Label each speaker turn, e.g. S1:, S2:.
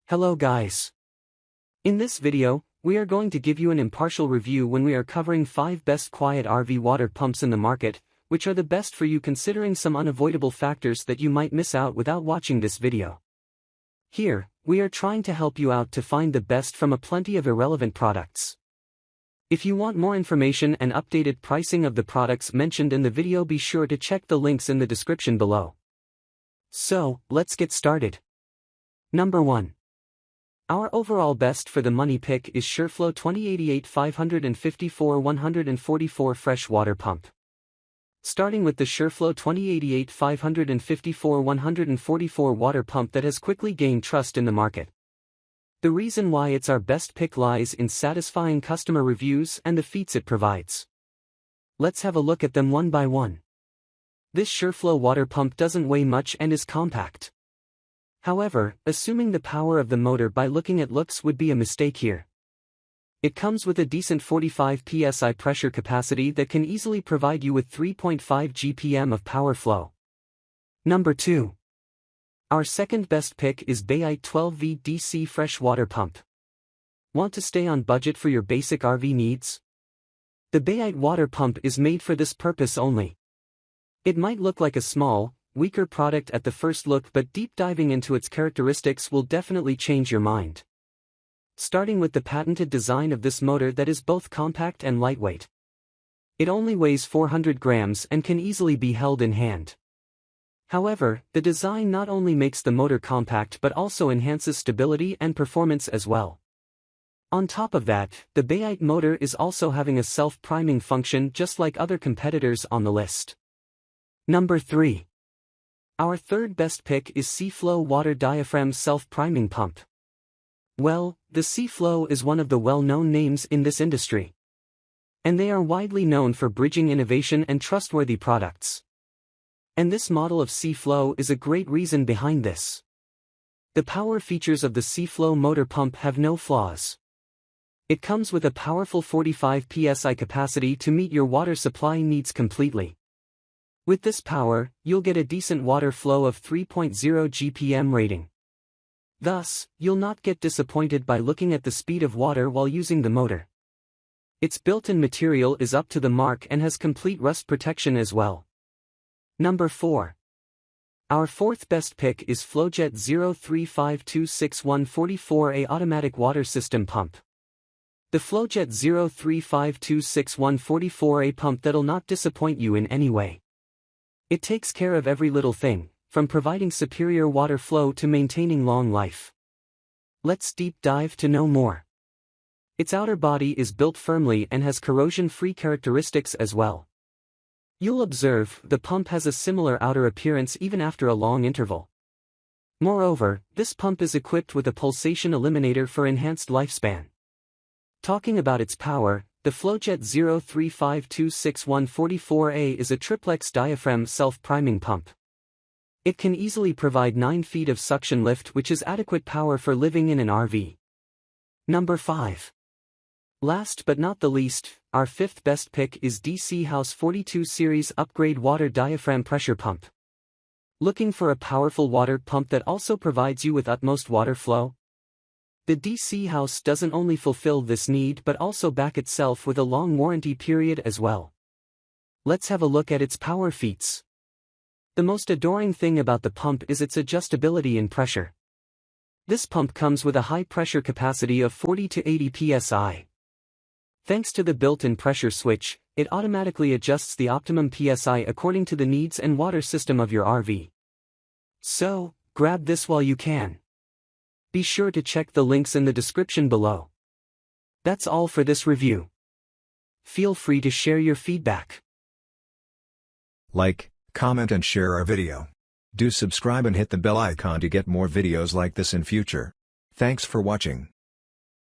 S1: Hello guys. In this video, we are going to give you an impartial review when we are covering 5 best quiet RV water pumps in the market, which are the best for you considering some unavoidable factors that you might miss out without watching this video. Here, we are trying to help you out to find the best from a plenty of irrelevant products. If you want more information and updated pricing of the products mentioned in the video, be sure to check the links in the description below. So, let's get started. Number 1. Our overall best for the money pick is Shurflo 2088 554-144 fresh water pump. Starting with the Shurflo 2088 554-144 water pump that has quickly gained trust in the market. The reason why it's our best pick lies in satisfying customer reviews and the feats it provides. Let's have a look at them one by one. This Shurflo water pump doesn't weigh much and is compact. However, assuming the power of the motor by looking at looks would be a mistake here. It comes with a decent 45 psi pressure capacity that can easily provide you with 3.5 GPM of power flow. Number 2. Our second best pick is bayite 12V DC fresh water pump. Want to stay on budget for your basic RV needs? The bayite water pump is made for this purpose only. It might look like a small, weaker product at the first look, but deep diving into its characteristics will definitely change your mind. Starting with the patented design of this motor that is both compact and lightweight. It only weighs 400 grams and can easily be held in hand. However, the design not only makes the motor compact but also enhances stability and performance as well. On top of that, the bayite motor is also having a self-priming function just like other competitors on the list. Number 3. Our third best pick is SEAFLO Water Diaphragm Self-Priming Pump. Well, the SEAFLO is one of the well-known names in this industry. And they are widely known for bridging innovation and trustworthy products. And this model of SEAFLO is a great reason behind this. The power features of the SEAFLO motor pump have no flaws. It comes with a powerful 45 psi capacity to meet your water supply needs completely. With this power, you'll get a decent water flow of 3.0 GPM rating. Thus, you'll not get disappointed by looking at the speed of water while using the motor. Its built-in material is up to the mark and has complete rust protection as well. Number 4. Our fourth best pick is Flojet 035261444A Automatic Water System Pump. The Flojet 035261444A pump that'll not disappoint you in any way. It takes care of every little thing, from providing superior water flow to maintaining long life. Let's deep dive to know more. Its outer body is built firmly and has corrosion-free characteristics as well. You'll observe the pump has a similar outer appearance even after a long interval. Moreover, this pump is equipped with a pulsation eliminator for enhanced lifespan. Talking about its power, the Flojet 035261444A is a Triplex diaphragm self-priming pump. It can easily provide 9 feet of suction lift, which is adequate power for living in an RV. Number 5. Last but not the least, our fifth best pick is DC House 42 Series Upgrade Water Diaphragm Pressure Pump. Looking for a powerful water pump that also provides you with utmost water flow? The DC House doesn't only fulfill this need but also back itself with a long warranty period as well. Let's have a look at its power feats. The most adoring thing about the pump is its adjustability in pressure. This pump comes with a high pressure capacity of 40 to 80 psi. Thanks to the built-in pressure switch, it automatically adjusts the optimum psi according to the needs and water system of your RV. So, grab this while you can. Be sure to check the links in the description below. That's all for this review. Feel free to share your feedback.
S2: Like, comment and share our video. Do subscribe and hit the bell icon to get more videos like this in future. Thanks for watching.